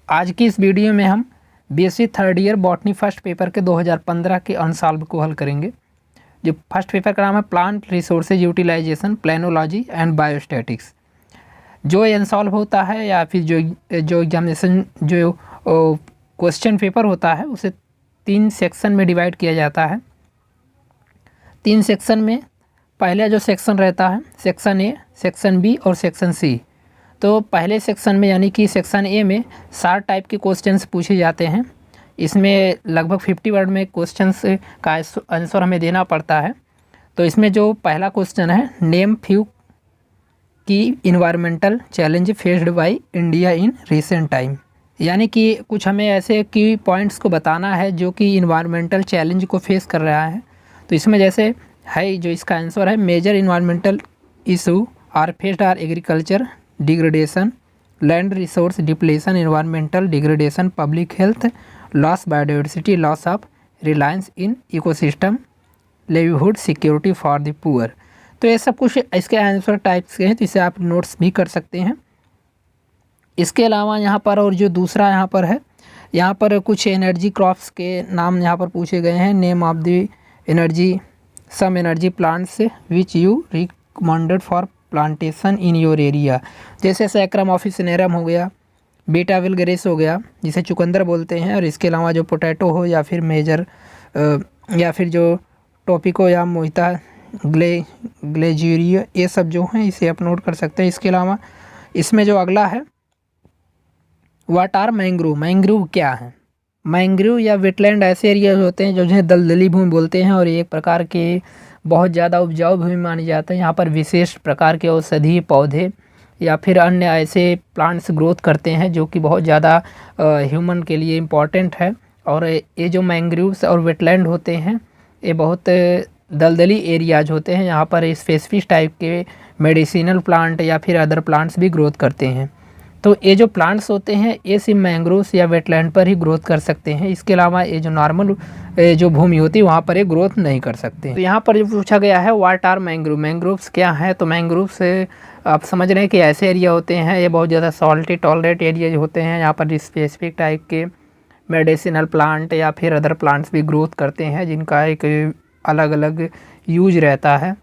आज की इस वीडियो में हम BSc third year botany first paper के 2015 के अनसॉल्व को हल करेंगे। जो फर्स्ट पेपर का नाम है plant resources utilization, palynology and biostatistics. जो अनसॉल्व होता है या फिर जो एग्जामिनेशन जो क्वेश्चन पेपर होता है उसे 3 सेक्शन में डिवाइड किया जाता है। 3 सेक्शन में पहला जो सेक्शन रहता है सेक्शन ए, सेक्शन बी और सेक्शन सी। तो पहले सेक्शन में यानी कि सेक्शन ए में 60 टाइप के क्वेश्चंस पूछे जाते हैं। इसमें लगभग 50 वर्ड में क्वेश्चंस का आंसर हमें देना पड़ता है। तो इसमें जो पहला क्वेश्चन है, नेम फ्यू की environmental challenge faced by India in recent time, यानी कि कुछ हमें ऐसे की पॉइंट्स को बताना है जो कि इन्वायरमेंटल चैलेंज को फेस कर रहा है। तो इसमें जैसे है जो इसका आंसर है, major environmental issue are faced are agriculture degradation, land resource depletion, environmental degradation, public health loss, biodiversity loss of, reliance in ecosystem, livelihood security for the poor. तो ये सब कुछ इसके आंसर टाइप्स के हैं, तो इसे आप नोट्स भी कर सकते हैं। इसके अलावा यहाँ पर और जो दूसरा यहाँ पर है, यहाँ पर कुछ एनर्जी क्रॉप्स के नाम यहाँ पर पूछे गए हैं। Name of the energy some energy plants which you recommended for plantation in your area, जैसे सैक्रम ऑफिसिनेरम हो गया, बीटा विलगेरिस हो गया जिसे चुकंदर बोलते हैं, और इसके अलावा जो पोटैटो हो या फिर मेजर या फिर जो टोपिको या मोहिता ग्लेजियरिया, ये सब जो हैं इसे आप नोट कर सकते हैं। इसके अलावा इसमें जो अगला है, व्हाट आर मैंग्रोव, मैंग्रोव क्या है। मैंग्रोव या वेटलैंड ऐसे एरिया होते हैं जो जिन्हें दलदली भूमि बोलते हैं, और ये एक प्रकार के बहुत ज़्यादा उपजाऊ भूमि मानी जाता है। यहाँ पर विशेष प्रकार के औषधीय पौधे या फिर अन्य ऐसे प्लांट्स ग्रोथ करते हैं जो कि बहुत ज़्यादा ह्यूमन के लिए इम्पॉर्टेंट है। और ये जो मैंग्रोव्स और वेटलैंड होते हैं ये बहुत दलदली एरियाज होते हैं। यहाँ पर स्पेसिफिक टाइप के मेडिसिनल प्लांट या फिर अदर प्लांट्स भी ग्रोथ करते हैं। तो ये जो प्लांट्स होते हैं ये सिर्फ मैंग्रोव्स या वेटलैंड पर ही ग्रोथ कर सकते हैं। इसके अलावा ये जो नॉर्मल जो भूमि होती है वहाँ पर ये ग्रोथ नहीं कर सकते। तो यहाँ पर जो पूछा गया है व्हाट आर मैंग्रोव, मैंग्रोव्स क्या है। तो मैंग्रोव्स आप समझ रहे हैं कि ऐसे एरिया होते हैं, ये बहुत ज़्यादा सॉल्टी टॉलरेट एरिया होते हैं। यहाँ पर स्पेसिफिक टाइप के मेडिसिनल प्लांट या फिर अदर प्लांट्स भी ग्रोथ करते हैं जिनका एक अलग अलग यूज रहता है।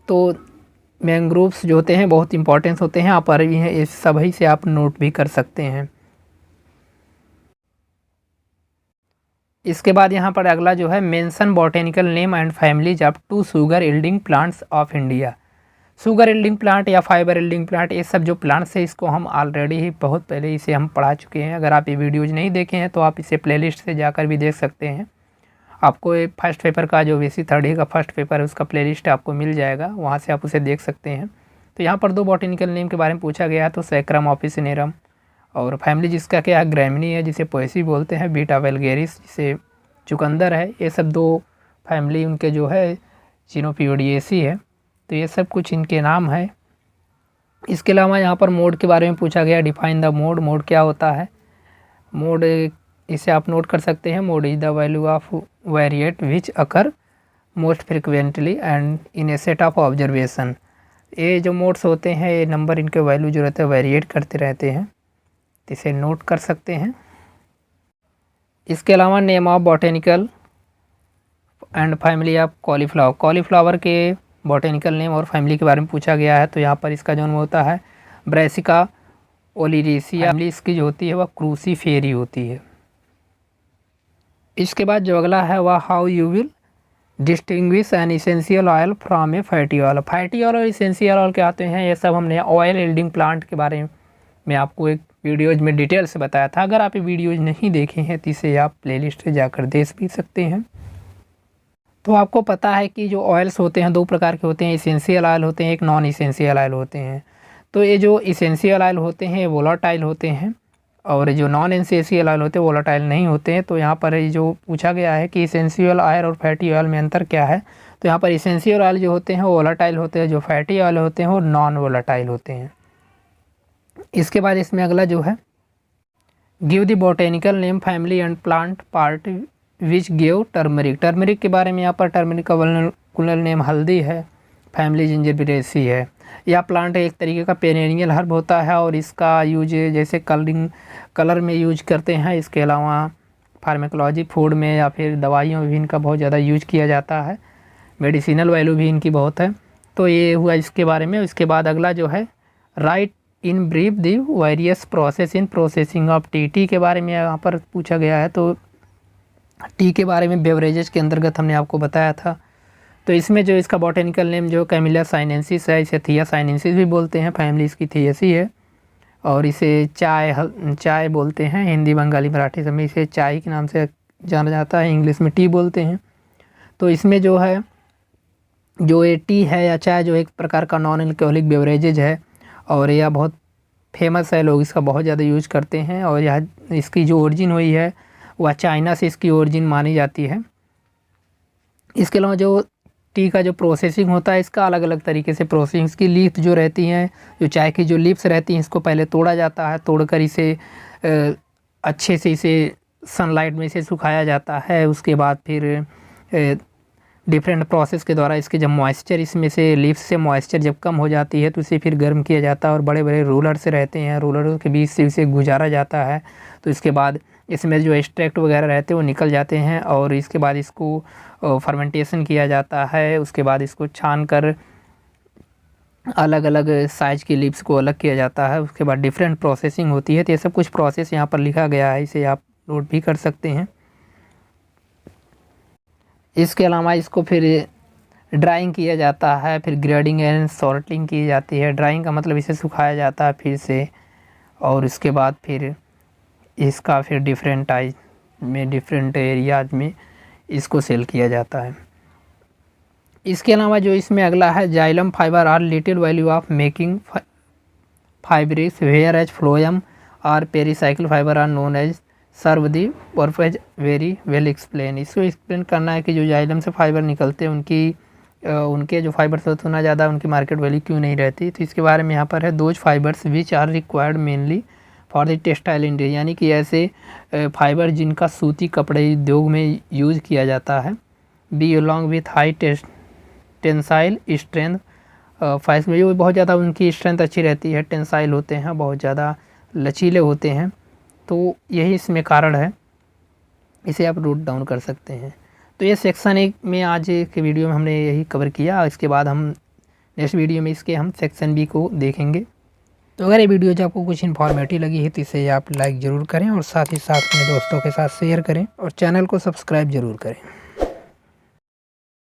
तो मैंग्रोव्स जो होते हैं बहुत इंपॉर्टेंस होते हैं, यहाँ पर इस सभी से आप नोट भी कर सकते हैं। इसके बाद यहाँ पर अगला जो है, mention botanical name and families of 2 sugar yielding plants of India. Sugar yielding plant या फाइबर यील्डिंग प्लांट, ये सब जो प्लांट्स है इसको हम ऑलरेडी ही बहुत पहले इसे हम पढ़ा चुके हैं। अगर आप ये वीडियोज़ नहीं देखे हैं तो आप इसे प्लेलिस्ट से जाकर भी देख सकते हैं। आपको एक फर्स्ट पेपर का जो बीएससी थर्ड ईयर का फर्स्ट पेपर है उसका प्लेलिस्ट आपको मिल जाएगा, वहाँ से आप उसे देख सकते हैं। तो यहाँ पर 2 बॉटेनिकल नेम के बारे में पूछा गया है, तो सैक्रम ऑफिसिनेरम, और फैमिली जिसका क्या है, ग्रैमिनी है जिसे पोएसी बोलते हैं, बीटा वेलगेरिस जिसे चुकंदर है। ये सब 2 फैमिली उनके जो है चिनोपियोडिएसी है। तो ये सब कुछ इनके नाम है। इसके अलावा यहाँ पर मोड के बारे में पूछा गया, डिफाइन द मोड, मोड क्या होता है। मोड इसे आप नोट कर सकते हैं, mode is the value of variate which occur most frequently and in A set of observation. ये जो मोड्स होते हैं ये नंबर इनके वैल्यू जो रहते हैं वेरिएट करते रहते हैं, तो इसे नोट कर सकते हैं। इसके अलावा name of botanical and family of cauliflower, cauliflower के बॉटेनिकल नेम और फैमिली के बारे में पूछा गया है। तो यहाँ पर इसका जन्म होता है ब्रैसिका ओलिरिसिया, फैमिली इसकी जो होती है वह क्रूसीफेरी होती है। इसके बाद जो अगला है वह how you will distinguish N essential oil from A fatty oil. Fatty oil और इसेंशियल ऑयल क्या होते हैं, ये सब हमने ऑयल यील्डिंग प्लांट के बारे में आपको एक वीडियोज में डिटेल से बताया था। अगर आप ये वीडियोज नहीं देखे हैं तो इसे आप प्लेलिस्ट से जाकर देख भी सकते हैं। तो आपको पता है कि जो ऑयल्स होते हैं 2 प्रकार के होते हैं, इसेंशियल ऑयल होते हैं, एक नॉन इसेंशियल ऑयल होते हैं। तो ये जो इसेंशियल ऑयल होते हैं वोलाटाइल होते हैं, और जो नॉन इसेंशियल ऑयल होते हैं वोलाटाइल नहीं होते हैं। तो यहाँ पर जो पूछा गया है कि इसेंशियल ऑयल और फैटी ऑयल में अंतर क्या है, तो यहाँ पर इसेंशियल ऑयल जो होते हैं वो वोलाटाइल होते हैं, जो फैटी ऑयल होते हैं वो नॉन वोलाटाइल होते हैं। इसके बाद इसमें अगला जो है, give the botanical name family and plant part which give turmeric. Turmeric के बारे में यहाँ पर टर्मरिक का वर्नाकुलर नेम हल्दी है, फैमिली जिंजरबेरेसी है। यह प्लांट एक तरीके का पेरेनियल हर्ब होता है और इसका यूज जैसे कलर में यूज करते हैं। इसके अलावा फार्मेकोलॉजी, फूड में या फिर दवाइयों में भी इनका बहुत ज़्यादा यूज किया जाता है। मेडिसिनल वैल्यू भी इनकी बहुत है। तो ये हुआ इसके बारे में। इसके बाद अगला जो है right in brief the various process in processing of T. T के बारे में यहाँ पर पूछा गया है। तो टी के बारे में बेवरेजेस के अंतर्गत हमने आपको बताया था। तो इसमें जो इसका बॉटेनिकल नेम जो कैमिला साइनेंसिस है, इसे थिया साइनेंसिस भी बोलते हैं, फैमिली इसकी थियेसी है। और इसे चाय बोलते हैं, हिंदी, बंगाली, मराठी सब में इसे चाय के नाम से जाना जाता है, इंग्लिश में टी बोलते हैं। तो इसमें जो है जो ये टी है या चाय जो एक प्रकार का नॉन अल्कोहलिक बेवरेजेज है और यह बहुत फेमस है, लोग इसका बहुत ज़्यादा यूज करते हैं। और यह इसकी जो ओरिजिन हुई है वह चाइना से इसकी ओरिजिन मानी जाती है। इसके अलावा जो टी का जो प्रोसेसिंग होता है इसका अलग अलग तरीके से प्रोसेसिंग, इसकी लीफ जो रहती हैं, जो चाय की जो लीव्स रहती हैं, इसको पहले तोड़ा जाता है, तोड़कर इसे अच्छे से इसे सनलाइट में इसे सुखाया जाता है। उसके बाद फिर डिफरेंट प्रोसेस के द्वारा इसके जब मॉइस्चर इसमें से लीव्स से मॉइस्चर जब कम हो जाती है तो इसे फिर गर्म किया जाता है और बड़े बड़े रोलर्स रहते हैं, रोलरों के बीच से इसे गुजारा जाता है। तो इसके बाद इसमें जो एक्सट्रैक्ट वगैरह रहते हैं वो निकल जाते हैं और इसके बाद इसको फर्मेंटेशन किया जाता है। उसके बाद इसको छान कर अलग अलग साइज़ की लीव्स को अलग किया जाता है। उसके बाद डिफरेंट प्रोसेसिंग होती है। तो ये सब कुछ प्रोसेस यहाँ पर लिखा गया है, इसे आप नोट भी कर सकते हैं। इसके अलावा इसको फिर ड्राइंग किया जाता है, फिर ग्रेडिंग एंड सॉर्टिंग की जाती है। ड्राइंग का मतलब इसे सुखाया जाता है फिर से, और उसके बाद फिर इसका फिर डिफरेंट टाइप में डिफरेंट एरियाज में इसको सेल किया जाता है। इसके अलावा जो इसमें अगला है xylem fibre are little value of making fabrics whereas phloem और pericycle fibre are known as serve the purpose very well explain. इसको एक्सप्लेन करना है कि जो जाइलम से फाइबर निकलते हैं उनके जो फाइबर्स होते हैं उतना ज़्यादा उनकी मार्केट वैल्यू क्यों नहीं रहती। तो इसके बारे में यहाँ पर है those fibres which are required mainly for the textile industry, यानी कि ऐसे फाइबर जिनका सूती कपड़े उद्योग में यूज़ किया जाता है। Be along with high tensile strength fibre, जो बहुत ज़्यादा उनकी स्ट्रेंथ अच्छी रहती है, टेंसाइल होते हैं, बहुत ज़्यादा लचीले होते हैं। तो यही इसमें कारण है, इसे आप नोट डाउन कर सकते हैं। तो ये सेक्शन 1 में आज के वीडियो में हमने यही कवर किया। इसके बाद हम नेक्स्ट वीडियो में इसके हम सेक्शन B को देखेंगे। तो अगर ये वीडियो जो आपको कुछ इन्फॉर्मेटिव लगी है तो इसे आप लाइक ज़रूर करें और साथ ही साथ अपने दोस्तों के साथ शेयर करें और चैनल को सब्सक्राइब ज़रूर करें।